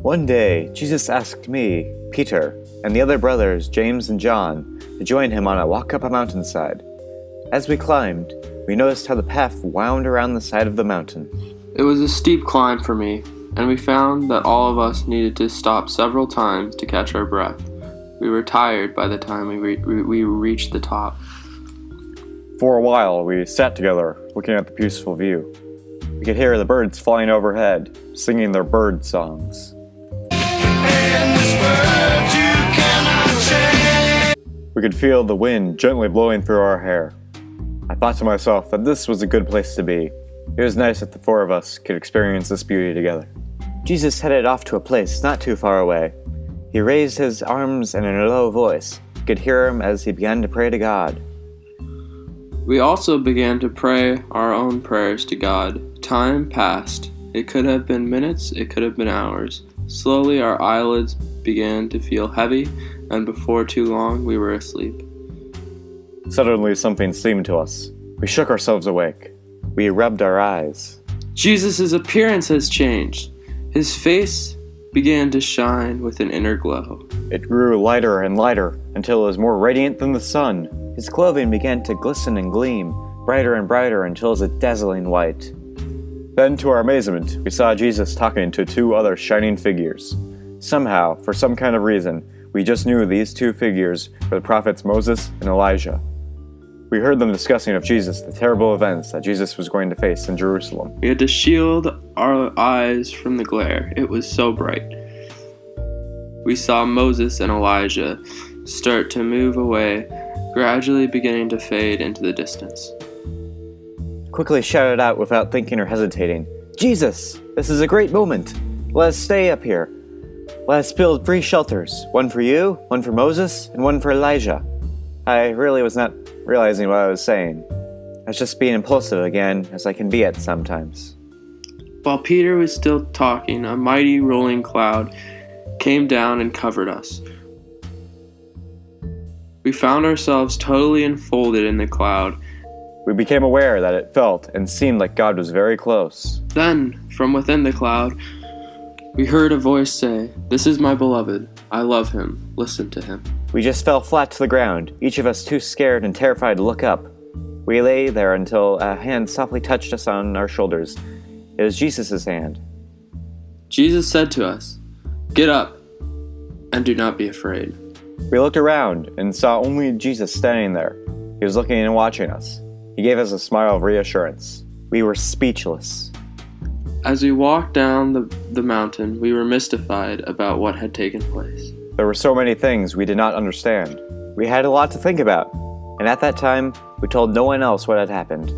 One day, Jesus asked me, Peter, and the other brothers, James and John, to join him on a walk up a mountainside. As we climbed, we noticed how the path wound around the side of the mountain. It was a steep climb for me, and we found that all of us needed to stop several times to catch our breath. We were tired by the time we reached the top. For a while, we sat together, looking at the peaceful view. We could hear the birds flying overhead, singing their bird songs. We could feel the wind gently blowing through our hair. I thought to myself that this was a good place to be. It was nice that the four of us could experience this beauty together. Jesus headed off to a place not too far away. He raised his arms and in a low voice. You could hear him as he began to pray to God. We also began to pray our own prayers to God. Time passed. It could have been minutes, it could have been hours. Slowly our eyelids began to feel heavy, and before too long we were asleep. Suddenly something seemed to us. We shook ourselves awake. We rubbed our eyes. Jesus' appearance has changed. His face began to shine with an inner glow. It grew lighter and lighter until it was more radiant than the sun. His clothing began to glisten and gleam, brighter and brighter until it was a dazzling white. Then, to our amazement, we saw Jesus talking to two other shining figures. Somehow, for some kind of reason, we just knew these two figures were the prophets Moses and Elijah. We heard them discussing of Jesus, the terrible events that Jesus was going to face in Jerusalem. We had to shield our eyes from the glare. It was so bright. We saw Moses and Elijah start to move away, gradually beginning to fade into the distance. Quickly shouted out without thinking or hesitating, Jesus, this is a great moment. Let us stay up here. Let us build 3 shelters, one for you, one for Moses, and one for Elijah. I really was not realizing what I was saying. I was just being impulsive again, as I can be at sometimes. While Peter was still talking, a mighty rolling cloud came down and covered us. We found ourselves totally enfolded in the cloud. We became aware that it felt and seemed like God was very close. Then, from within the cloud, we heard a voice say, "This is my beloved. I love him. Listen to him." We just fell flat to the ground, each of us too scared and terrified to look up. We lay there until a hand softly touched us on our shoulders. It was Jesus' hand. Jesus said to us, "Get up, and do not be afraid." We looked around and saw only Jesus standing there. He was looking and watching us. He gave us a smile of reassurance. We were speechless. As we walked down the mountain, we were mystified about what had taken place. There were so many things we did not understand. We had a lot to think about, and at that time, we told no one else what had happened.